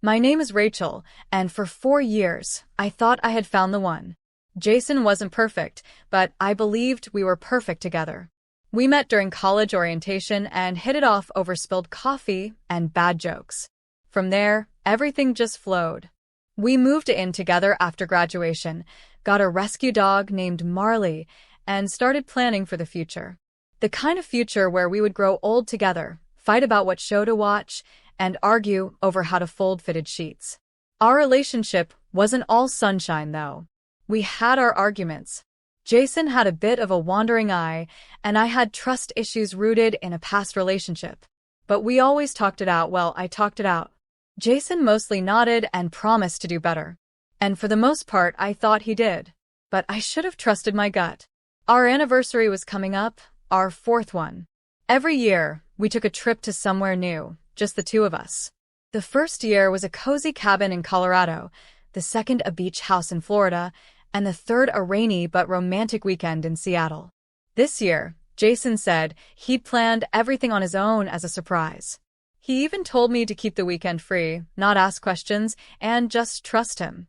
My name is Rachel, and for 4 years, I thought I had found the one. Jason wasn't perfect, but I believed we were perfect together. We met during college orientation and hit it off over spilled coffee and bad jokes. From there, everything just flowed. We moved in together after graduation, got a rescue dog named Marley, and started planning for the future. The kind of future where we would grow old together, fight about what show to watch, and argue over how to fold fitted sheets. Our relationship wasn't all sunshine, though. We had our arguments. Jason had a bit of a wandering eye, and I had trust issues rooted in a past relationship. But we always talked it out. Well, I talked it out. Jason mostly nodded and promised to do better. And for the most part, I thought he did. But I should have trusted my gut. Our anniversary was coming up, our fourth one. Every year, we took a trip to somewhere new, just the two of us. The first year was a cozy cabin in Colorado, the second a beach house in Florida, and the third a rainy but romantic weekend in Seattle. This year, Jason said he'd planned everything on his own as a surprise. He even told me to keep the weekend free, not ask questions, and just trust him.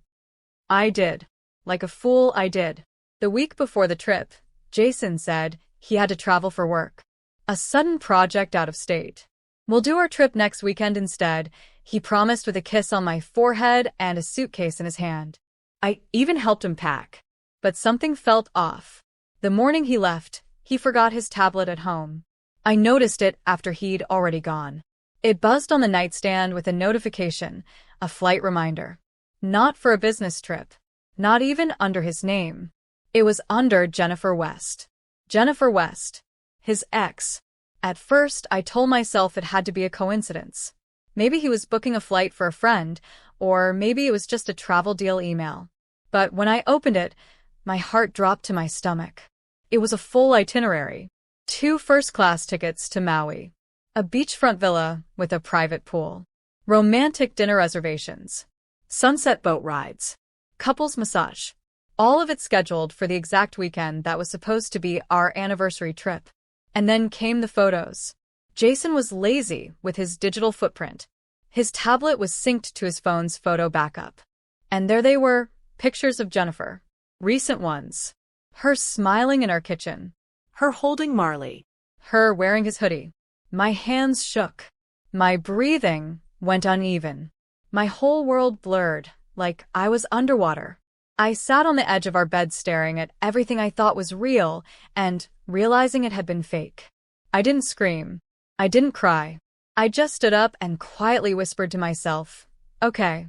I did. Like a fool, I did. The week before the trip, Jason said he had to travel for work. A sudden project out of state. We'll do our trip next weekend instead, he promised with a kiss on my forehead and a suitcase in his hand. I even helped him pack. But something felt off. The morning he left, he forgot his tablet at home. I noticed it after he'd already gone. It buzzed on the nightstand with a notification, a flight reminder. Not for a business trip. Not even under his name. It was under Jennifer West. Jennifer West. His ex. At first, I told myself it had to be a coincidence. Maybe he was booking a flight for a friend, or maybe it was just a travel deal email. But when I opened it, my heart dropped to my stomach. It was a full itinerary. 2 first-class tickets to Maui. A beachfront villa with a private pool. Romantic dinner reservations. Sunset boat rides. Couples massage. All of it scheduled for the exact weekend that was supposed to be our anniversary trip. And then came the photos. Jason was lazy with his digital footprint. His tablet was synced to his phone's photo backup. And there they were, pictures of Jennifer. Recent ones. Her smiling in our kitchen. Her holding Marley. Her wearing his hoodie. My hands shook. My breathing went uneven. My whole world blurred, like I was underwater. I sat on the edge of our bed staring at everything I thought was real and realizing it had been fake. I didn't scream. I didn't cry. I just stood up and quietly whispered to myself, okay.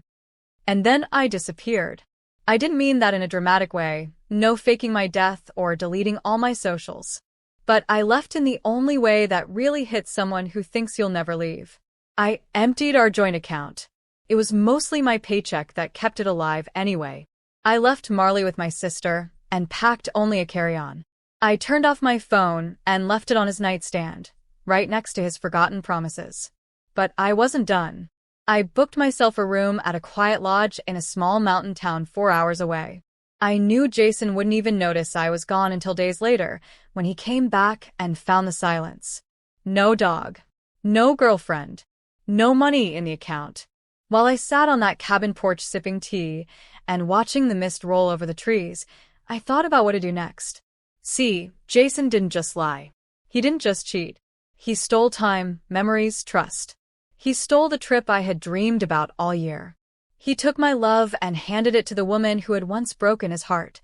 And then I disappeared. I didn't mean that in a dramatic way, no faking my death or deleting all my socials. But I left in the only way that really hits someone who thinks you'll never leave. I emptied our joint account. It was mostly my paycheck that kept it alive anyway. I left Marley with my sister and packed only a carry-on. I turned off my phone and left it on his nightstand, right next to his forgotten promises. But I wasn't done. I booked myself a room at a quiet lodge in a small mountain town 4 hours away. I knew Jason wouldn't even notice I was gone until days later, when he came back and found the silence. No dog. No girlfriend. No money in the account. While I sat on that cabin porch sipping tea and watching the mist roll over the trees, I thought about what to do next. See, Jason didn't just lie. He didn't just cheat. He stole time, memories, trust. He stole the trip I had dreamed about all year. He took my love and handed it to the woman who had once broken his heart,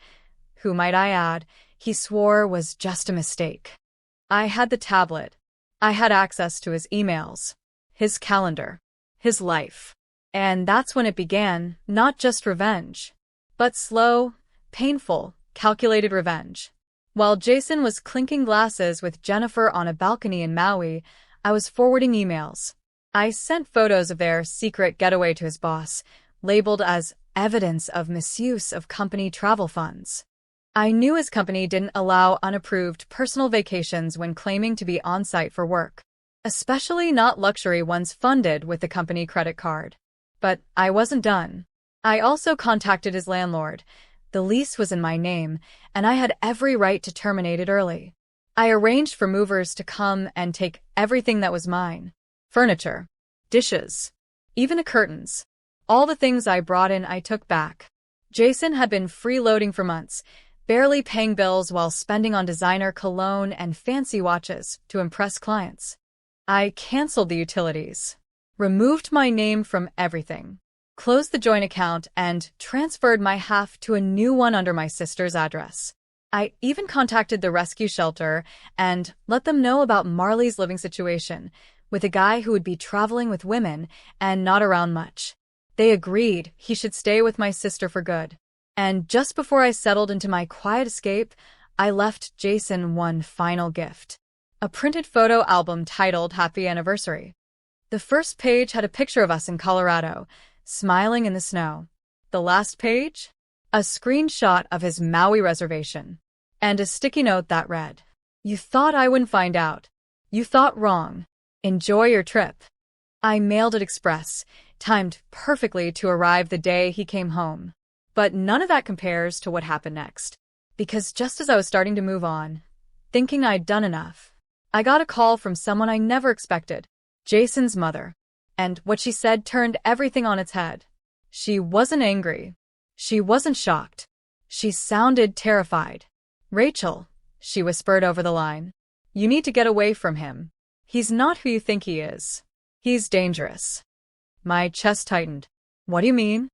who, might I add, he swore was just a mistake. I had the tablet. I had access to his emails, his calendar, his life. And that's when it began, not just revenge, but slow, painful, calculated revenge. While Jason was clinking glasses with Jennifer on a balcony in Maui, I was forwarding emails. I sent photos of their secret getaway to his boss, labeled as evidence of misuse of company travel funds. I knew his company didn't allow unapproved personal vacations when claiming to be on-site for work, especially not luxury ones funded with the company credit card. But I wasn't done. I also contacted his landlord. The lease was in my name, and I had every right to terminate it early. I arranged for movers to come and take everything that was mine. Furniture, dishes, even the curtains. All the things I brought in I took back. Jason had been freeloading for months, barely paying bills while spending on designer cologne and fancy watches to impress clients. I canceled the utilities, removed my name from everything, closed the joint account, and transferred my half to a new one under my sister's address. I even contacted the rescue shelter and let them know about Marley's living situation with a guy who would be traveling with women and not around much. They agreed he should stay with my sister for good. And just before I settled into my quiet escape, I left Jason one final gift. A printed photo album titled Happy Anniversary. The first page had a picture of us in Colorado, smiling in the snow. The last page? A screenshot of his Maui reservation. And a sticky note that read, "You thought I wouldn't find out. You thought wrong. Enjoy your trip." I mailed it express, timed perfectly to arrive the day he came home. But none of that compares to what happened next. Because just as I was starting to move on, thinking I'd done enough, I got a call from someone I never expected, Jason's mother. And what she said turned everything on its head. She wasn't angry. She wasn't shocked. She sounded terrified. "Rachel," she whispered over the line, "you need to get away from him. He's not who you think he is. He's dangerous." My chest tightened. "What do you mean?"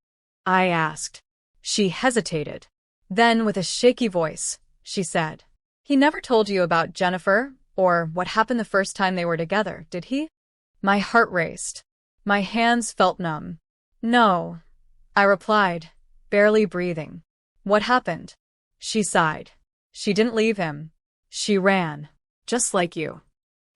I asked. She hesitated. Then, with a shaky voice, she said, "He never told you about Jennifer or what happened the first time they were together, did he?" My heart raced. My hands felt numb. "No," I replied, barely breathing. "What happened?" She sighed. "She didn't leave him. She ran, just like you."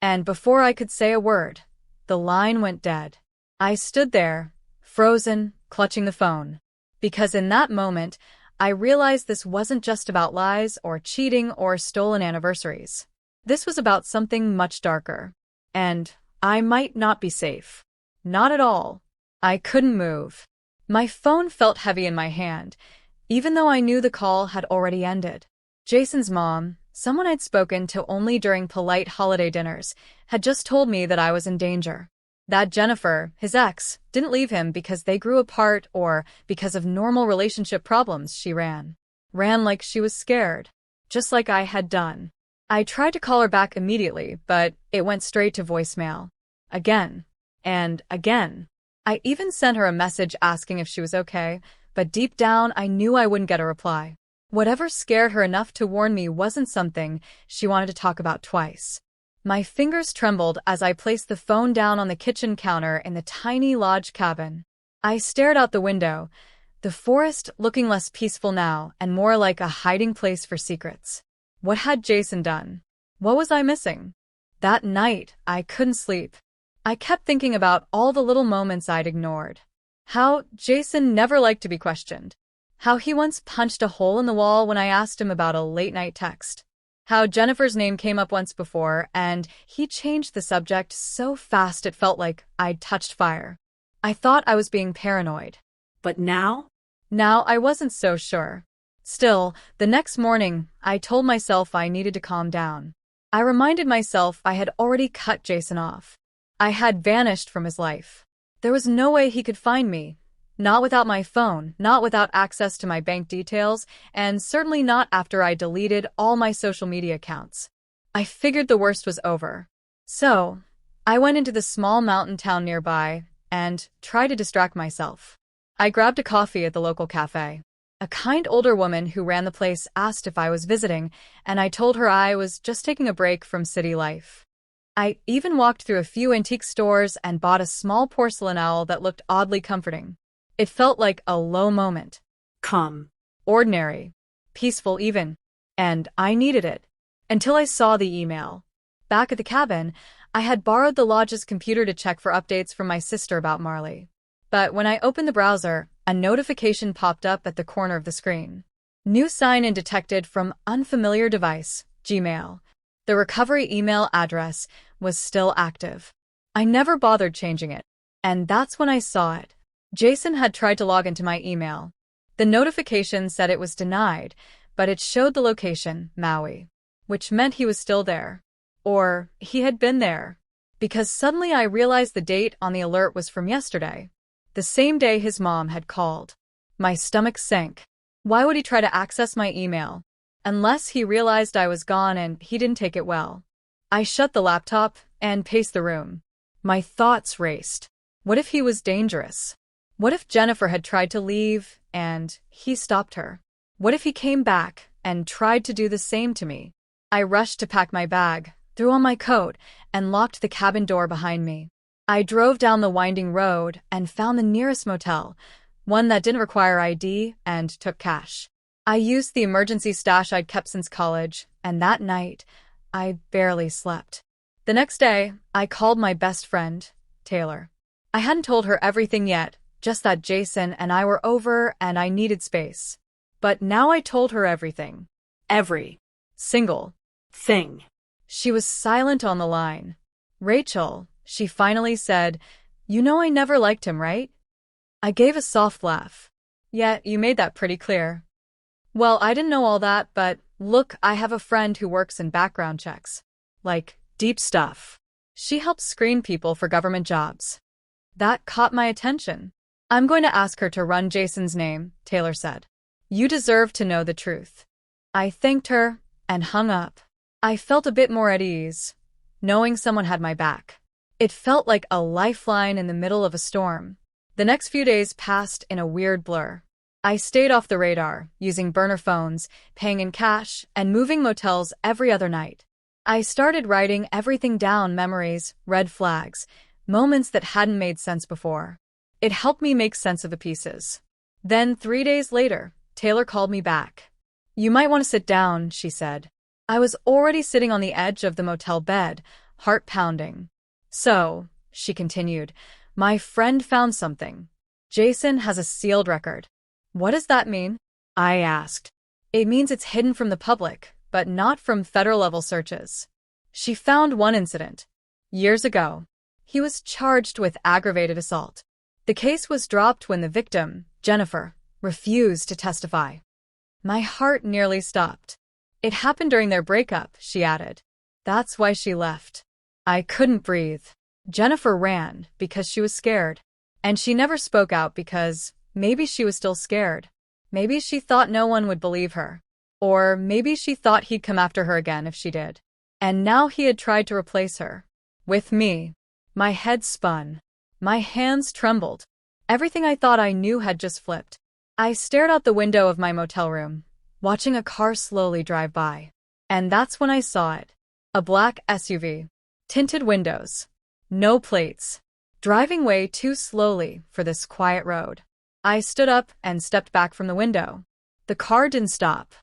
And before I could say a word, the line went dead. I stood there, frozen, clutching the phone. Because in that moment, I realized this wasn't just about lies or cheating or stolen anniversaries. This was about something much darker. And I might not be safe. Not at all. I couldn't move. My phone felt heavy in my hand, even though I knew the call had already ended. Jason's mom, someone I'd spoken to only during polite holiday dinners, had just told me that I was in danger. That Jennifer, his ex, didn't leave him because they grew apart or because of normal relationship problems. She ran. Ran like she was scared. Just like I had done. I tried to call her back immediately, but it went straight to voicemail. Again. And again. I even sent her a message asking if she was okay, but deep down I knew I wouldn't get a reply. Whatever scared her enough to warn me wasn't something she wanted to talk about twice. My fingers trembled as I placed the phone down on the kitchen counter in the tiny lodge cabin. I stared out the window, the forest looking less peaceful now and more like a hiding place for secrets. What had Jason done? What was I missing? That night, I couldn't sleep. I kept thinking about all the little moments I'd ignored. How Jason never liked to be questioned. How he once punched a hole in the wall when I asked him about a late-night text. How Jennifer's name came up once before, and he changed the subject so fast it felt like I'd touched fire. I thought I was being paranoid. But now? Now I wasn't so sure. Still, the next morning, I told myself I needed to calm down. I reminded myself I had already cut Jason off. I had vanished from his life. There was no way he could find me. Not without my phone, not without access to my bank details, and certainly not after I deleted all my social media accounts. I figured the worst was over. So, I went into the small mountain town nearby and tried to distract myself. I grabbed a coffee at the local cafe. A kind older woman who ran the place asked if I was visiting, and I told her I was just taking a break from city life. I even walked through a few antique stores and bought a small porcelain owl that looked oddly comforting. It felt like a low moment. Calm. Ordinary. Peaceful even. And I needed it. Until I saw the email. Back at the cabin, I had borrowed the lodge's computer to check for updates from my sister about Marley. But when I opened the browser, a notification popped up at the corner of the screen. New sign-in detected from unfamiliar device, Gmail. The recovery email address was still active. I never bothered changing it. And that's when I saw it. Jason had tried to log into my email. The notification said it was denied, but it showed the location, Maui, which meant he was still there. Or he had been there. Because suddenly I realized the date on the alert was from yesterday. the same day his mom had called. My stomach sank. Why would he try to access my email? Unless he realized I was gone and he didn't take it well. I shut the laptop and paced the room. My thoughts raced. What if he was dangerous? What if Jennifer had tried to leave and he stopped her? What if he came back and tried to do the same to me? I rushed to pack my bag, threw on my coat, and locked the cabin door behind me. I drove down the winding road and found the nearest motel, one that didn't require ID and took cash. I used the emergency stash I'd kept since college, and that night, I barely slept. The next day, I called my best friend, Taylor. I hadn't told her everything yet, just that Jason and I were over and I needed space. But now I told her everything. Every Single thing. She was silent on the line. Rachel, she finally said, "You know I never liked him, right?" I gave a soft laugh. "Yeah, you made that pretty clear." "Well, I didn't know all that, but look, I have a friend who works in background checks. Like, deep stuff. She helps screen people for government jobs." That caught my attention. "I'm going to ask her to run Jason's name," Taylor said. "You deserve to know the truth." I thanked her and hung up. I felt a bit more at ease, knowing someone had my back. It felt like a lifeline in the middle of a storm. The next few days passed in a weird blur. I stayed off the radar, using burner phones, paying in cash, and moving motels every other night. I started writing everything down: memories, red flags, moments that hadn't made sense before. It helped me make sense of the pieces. Then 3 days later, Taylor called me back. "You might want to sit down," she said. I was already sitting on the edge of the motel bed, heart pounding. "So," she continued, "my friend found something. Jason has a sealed record." "What does that mean?" I asked. "It means it's hidden from the public, but not from federal-level searches." She found one incident. Years ago. He was charged with aggravated assault. The case was dropped when the victim, Jennifer, refused to testify. My heart nearly stopped. "It happened during their breakup," she added. "That's why she left." I couldn't breathe. Jennifer ran because she was scared. And she never spoke out because maybe she was still scared. Maybe she thought no one would believe her. Or maybe she thought he'd come after her again if she did. And now he had tried to replace her. With me. My head spun. My hands trembled. Everything I thought I knew had just flipped. I stared out the window of my motel room, watching a car slowly drive by. And that's when I saw it. A black SUV. Tinted windows. No plates. Driving way too slowly for this quiet road. I stood up and stepped back from the window. The car didn't stop.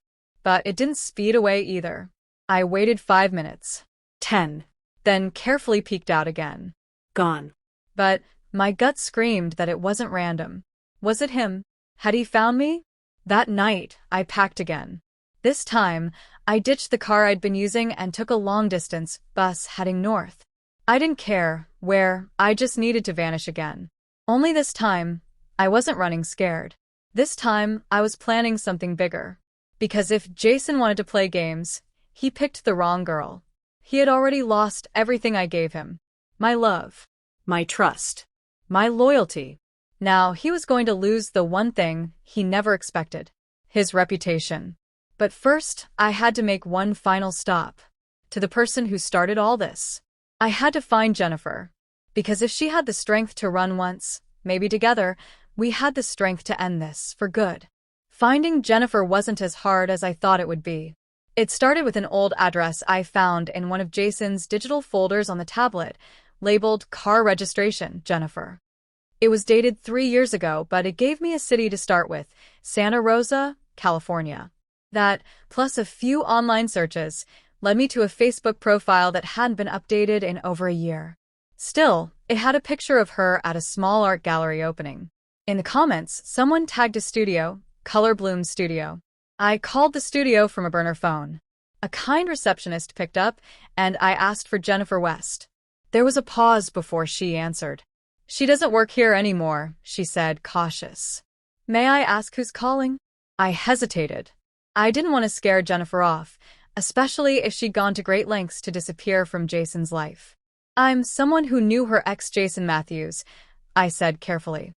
But it didn't speed away either. I waited 5 minutes. 10. Then carefully peeked out again. Gone. But my gut screamed that it wasn't random. Was it him? Had he found me? That night, I packed again. This time, I ditched the car I'd been using and took a long-distance bus heading north. I didn't care where, I just needed to vanish again. Only this time, I wasn't running scared. This time, I was planning something bigger. Because if Jason wanted to play games, he picked the wrong girl. He had already lost everything I gave him. My love. My trust. My loyalty. Now he was going to lose the one thing he never expected. His reputation. But first, I had to make one final stop. To the person who started all this. I had to find Jennifer. Because if she had the strength to run once, maybe together, we had the strength to end this for good. Finding Jennifer wasn't as hard as I thought it would be. It started with an old address I found in one of Jason's digital folders on the tablet, labeled Car Registration, Jennifer. It was dated 3 years ago, but it gave me a city to start with, Santa Rosa, California. That, plus a few online searches, led me to a Facebook profile that hadn't been updated in over a year. Still, it had a picture of her at a small art gallery opening. In the comments, someone tagged a studio, Color Bloom Studio. I called the studio from a burner phone. A kind receptionist picked up, and I asked for Jennifer West. There was a pause before she answered. "She doesn't work here anymore," she said, cautious. "May I ask who's calling?" I hesitated. I didn't want to scare Jennifer off, especially if she'd gone to great lengths to disappear from Jason's life. "I'm someone who knew her ex Jason Matthews," I said carefully.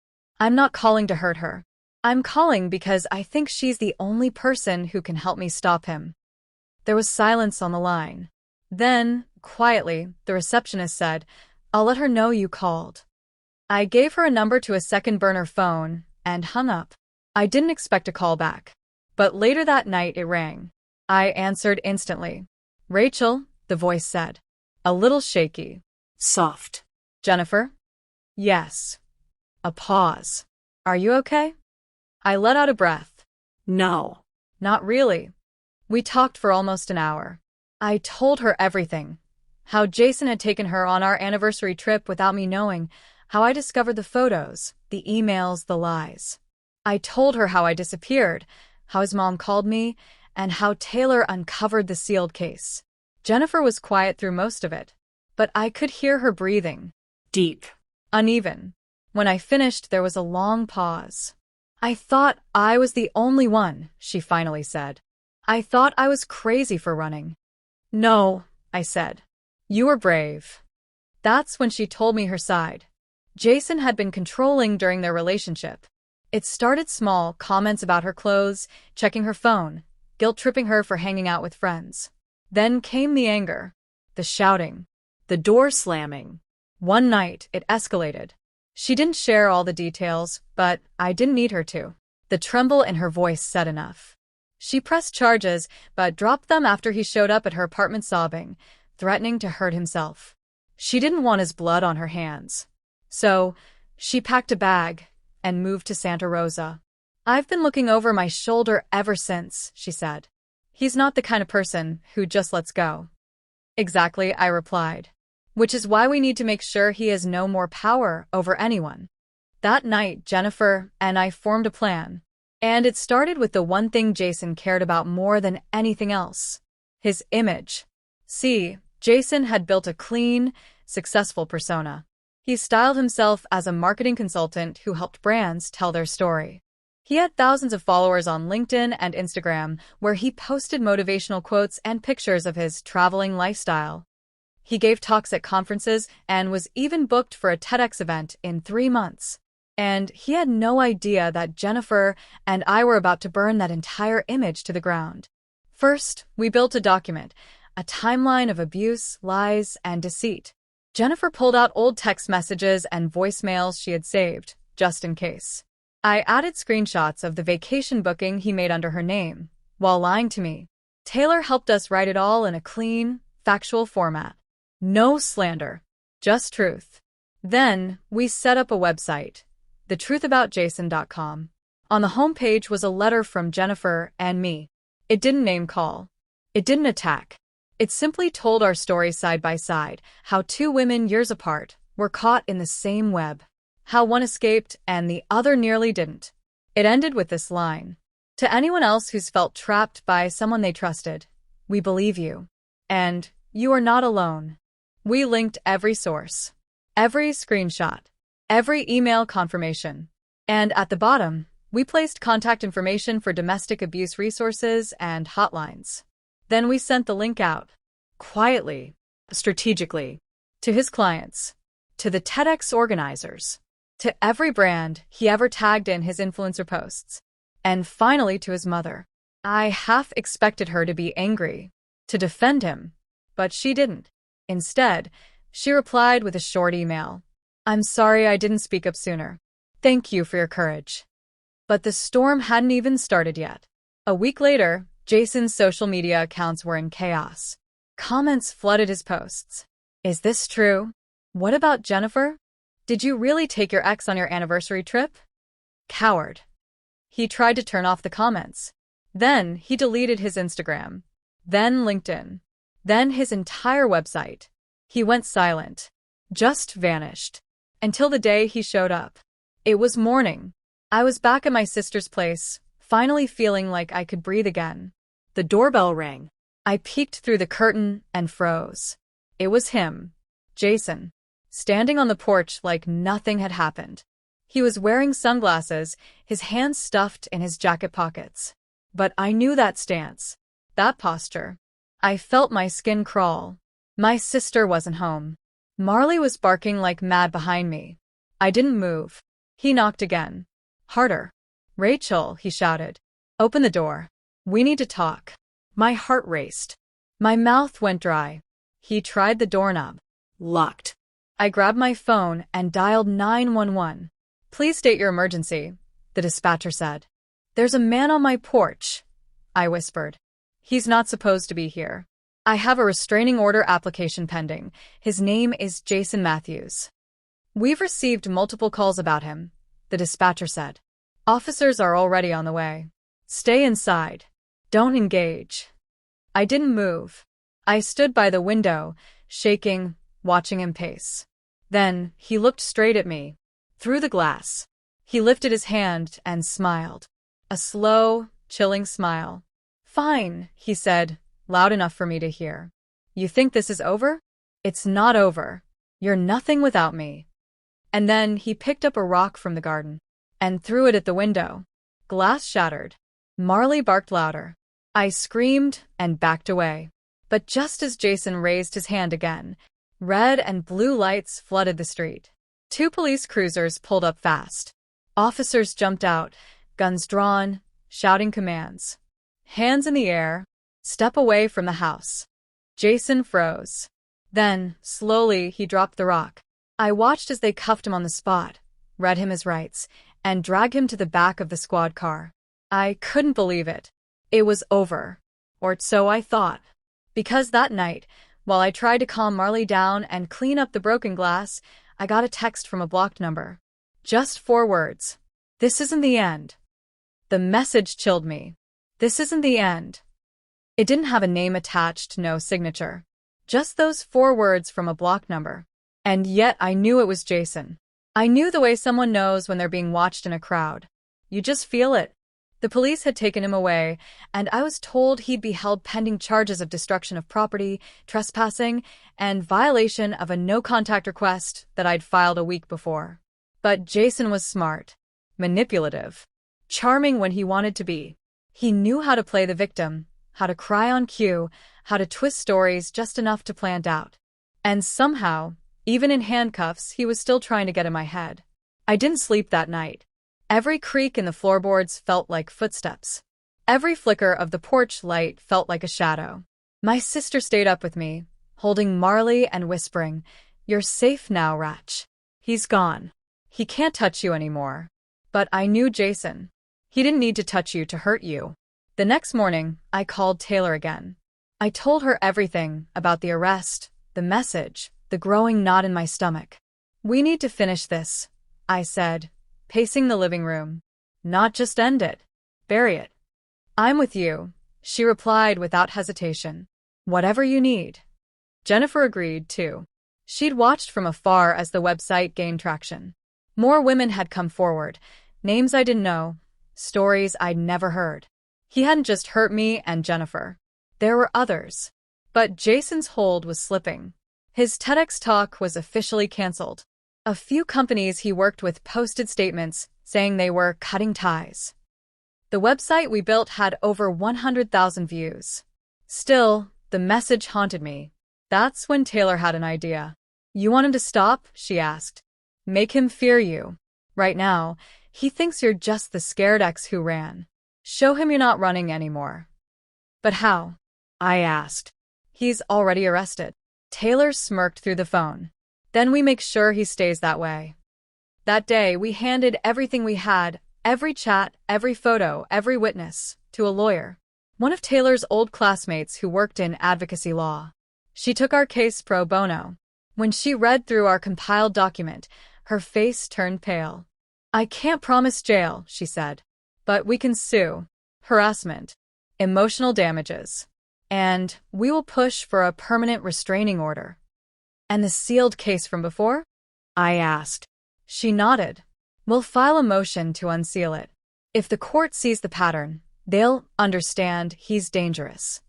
I'm not calling to hurt her. I'm calling because I think she's the only person who can help me stop him. There was silence on the line. Then, quietly, the receptionist said, "I'll let her know you called." I gave her a number to a second-burner phone and hung up. I didn't expect a call back. But later that night it rang. I answered instantly. "Rachel," the voice said. A little shaky. Soft. "Jennifer?" "Yes." A pause. "Are you okay?" I let out a breath. No. "Not really." We talked for almost an hour. I told her everything. How Jason had taken her on our anniversary trip without me knowing, how I discovered the photos, the emails, the lies. I told her how I disappeared, how his mom called me, and how Taylor uncovered the sealed case. Jennifer was quiet through most of it, but I could hear her breathing. Deep. Uneven. When I finished, there was a long pause. "I thought I was the only one," she finally said. "I thought I was crazy for running." "No," I said. "You were brave." That's when she told me her side. Jason had been controlling during their relationship. It started small, comments about her clothes, checking her phone, guilt-tripping her for hanging out with friends. Then came the anger, the shouting, the door slamming. One night, it escalated. She didn't share all the details, but I didn't need her to. The tremble in her voice said enough. She pressed charges, but dropped them after he showed up at her apartment sobbing, threatening to hurt himself. She didn't want his blood on her hands. So, she packed a bag and moved to Santa Rosa. "I've been looking over my shoulder ever since," she said. "He's not the kind of person who just lets go." "Exactly," I replied. "Which is why we need to make sure he has no more power over anyone." That night, Jennifer and I formed a plan. And it started with the one thing Jason cared about more than anything else. His image. See, Jason had built a clean, successful persona. He styled himself as a marketing consultant who helped brands tell their story. He had thousands of followers on LinkedIn and Instagram, where he posted motivational quotes and pictures of his traveling lifestyle. He gave talks at conferences and was even booked for a TEDx event in 3 months. And he had no idea that Jennifer and I were about to burn that entire image to the ground. First, we built a document, a timeline of abuse, lies, and deceit. Jennifer pulled out old text messages and voicemails she had saved, just in case. I added screenshots of the vacation booking he made under her name, while lying to me. Taylor helped us write it all in a clean, factual format. No slander, just truth. Then, we set up a website, thetruthaboutjason.com. On the homepage was a letter from Jennifer and me. It didn't name-call. It didn't attack. It simply told our stories side by side, how 2 women years apart were caught in the same web, how one escaped and the other nearly didn't. It ended with this line: "To anyone else who's felt trapped by someone they trusted, we believe you. And you are not alone." We linked every source, every screenshot, every email confirmation. And at the bottom, we placed contact information for domestic abuse resources and hotlines. Then we sent the link out, quietly, strategically, to his clients, to the TEDx organizers, to every brand he ever tagged in his influencer posts, and finally to his mother. I half expected her to be angry, to defend him, but she didn't. Instead, she replied with a short email. "I'm sorry I didn't speak up sooner. Thank you for your courage." But the storm hadn't even started yet. A week later, Jason's social media accounts were in chaos. Comments flooded his posts. "Is this true? What about Jennifer? Did you really take your ex on your anniversary trip?" Coward. He tried to turn off the comments. Then he deleted his Instagram. Then LinkedIn. Then his entire website. He went silent. Just vanished. Until the day he showed up. It was morning. I was back at my sister's place, finally feeling like I could breathe again. The doorbell rang. I peeked through the curtain and froze. It was him, Jason, standing on the porch like nothing had happened. He was wearing sunglasses, his hands stuffed in his jacket pockets. But I knew that stance, that posture. I felt my skin crawl. My sister wasn't home. Marley was barking like mad behind me. I didn't move. He knocked again. Harder. Rachel, he shouted. Open the door. We need to talk. My heart raced. My mouth went dry. He tried the doorknob. Locked. I grabbed my phone and dialed 911. Please state your emergency, the dispatcher said. There's a man on my porch, I whispered. He's not supposed to be here. I have a restraining order application pending. His name is Jason Matthews. We've received multiple calls about him, the dispatcher said. Officers are already on the way. Stay inside. Don't engage. I didn't move. I stood by the window, shaking, watching him pace. Then he looked straight at me, through the glass. He lifted his hand and smiled. A slow, chilling smile. Fine, he said, loud enough for me to hear. You think this is over? It's not over. You're nothing without me. And then he picked up a rock from the garden and threw it at the window. Glass shattered. Marley barked louder. I screamed and backed away. But just as Jason raised his hand again, red and blue lights flooded the street. 2 police cruisers pulled up fast. Officers jumped out, guns drawn, shouting commands. Hands in the air. Step away from the house. Jason froze. Then, slowly, he dropped the rock. I watched as they cuffed him on the spot, read him his rights, and dragged him to the back of the squad car. I couldn't believe it. It was over. Or so I thought. Because that night, while I tried to calm Marley down and clean up the broken glass, I got a text from a blocked number. Just 4 words. This isn't the end. The message chilled me. This isn't the end. It didn't have a name attached, no signature. Just those 4 words from a blocked number. And yet I knew it was Jason. I knew the way someone knows when they're being watched in a crowd. You just feel it. The police had taken him away, and I was told he'd be held pending charges of destruction of property, trespassing, and violation of a no-contact request that I'd filed a week before. But Jason was smart, manipulative, charming when he wanted to be. He knew how to play the victim, how to cry on cue, how to twist stories just enough to plant out. And somehow, even in handcuffs, he was still trying to get in my head. I didn't sleep that night. Every creak in the floorboards felt like footsteps. Every flicker of the porch light felt like a shadow. My sister stayed up with me, holding Marley and whispering, "You're safe now, Ratch. He's gone. He can't touch you anymore." But I knew Jason. He didn't need to touch you to hurt you. The next morning, I called Taylor again. I told her everything about the arrest, the message, the growing knot in my stomach. "We need to finish this," I said, pacing the living room. "Not just end it. Bury it." "I'm with you," she replied without hesitation. "Whatever you need." Jennifer agreed, too. She'd watched from afar as the website gained traction. More women had come forward, names I didn't know, stories I'd never heard. He hadn't just hurt me and Jennifer. There were others. But Jason's hold was slipping. His TEDx talk was officially canceled. A few companies he worked with posted statements saying they were cutting ties. The website we built had over 100,000 views. Still, the message haunted me. That's when Taylor had an idea. "You want him to stop?" she asked. "Make him fear you. Right now, he thinks you're just the scared ex who ran. Show him you're not running anymore." "But how?" I asked. "He's already arrested." Taylor smirked through the phone. "Then we make sure he stays that way." That day, we handed everything we had, every chat, every photo, every witness, to a lawyer. One of Taylor's old classmates who worked in advocacy law. She took our case pro bono. When she read through our compiled document, her face turned pale. "I can't promise jail," she said. "But we can sue. Harassment. Emotional damages. And we will push for a permanent restraining order." "And the sealed case from before?" I asked. She nodded. "We'll file a motion to unseal it. If the court sees the pattern, they'll understand he's dangerous."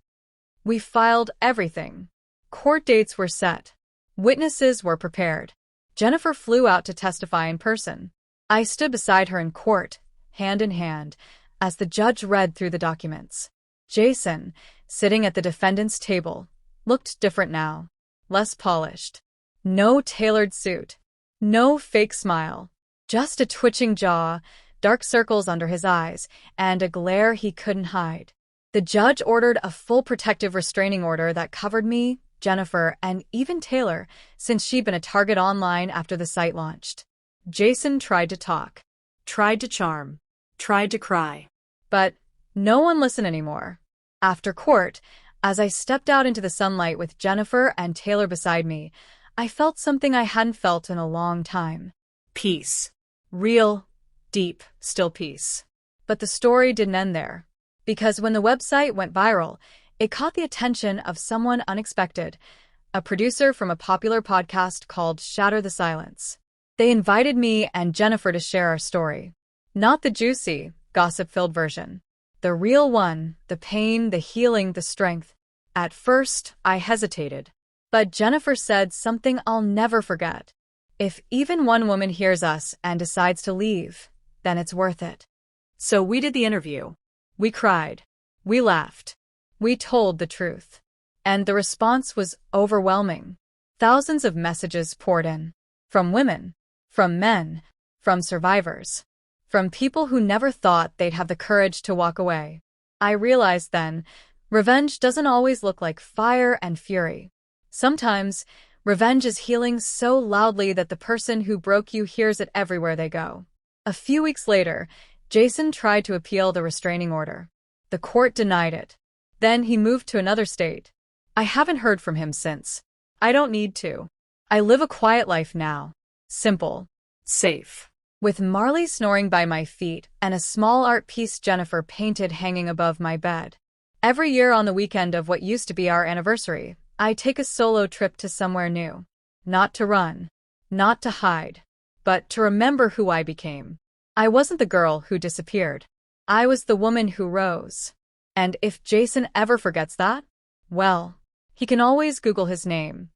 We filed everything. Court dates were set. Witnesses were prepared. Jennifer flew out to testify in person. I stood beside her in court, hand in hand, as the judge read through the documents. Jason, sitting at the defendant's table, looked different now. Less polished. No tailored suit. No fake smile. Just a twitching jaw, dark circles under his eyes, and a glare he couldn't hide. The judge ordered a full protective restraining order that covered me, Jennifer, and even Taylor, since she'd been a target online after the site launched. Jason tried to talk, Tried to charm. Tried to cry. but no one listened anymore. After court, as I stepped out into the sunlight with Jennifer and Taylor beside me, I felt something I hadn't felt in a long time. Peace. Real, deep, still peace. But the story didn't end there. Because when the website went viral, it caught the attention of someone unexpected, a producer from a popular podcast called Shatter the Silence. They invited me and Jennifer to share our story. Not the juicy, gossip-filled version. The real one, the pain, the healing, the strength. At first, I hesitated. But Jennifer said something I'll never forget. If even one woman hears us and decides to leave, then it's worth it. So we did the interview. We cried. We laughed. We told the truth. And the response was overwhelming. Thousands of messages poured in. From women. From men. From survivors. From people who never thought they'd have the courage to walk away. I realized then, revenge doesn't always look like fire and fury. Sometimes, revenge is healing so loudly that the person who broke you hears it everywhere they go. A few weeks later, Jason tried to appeal the restraining order. The court denied it. Then he moved to another state. I haven't heard from him since. I don't need to. I live a quiet life now. Simple. Safe. With Marley snoring by my feet and a small art piece Jennifer painted hanging above my bed. Every year on the weekend of what used to be our anniversary, I take a solo trip to somewhere new. Not to run. Not to hide. But to remember who I became. I wasn't the girl who disappeared. I was the woman who rose. And if Jason ever forgets that, well, he can always Google his name,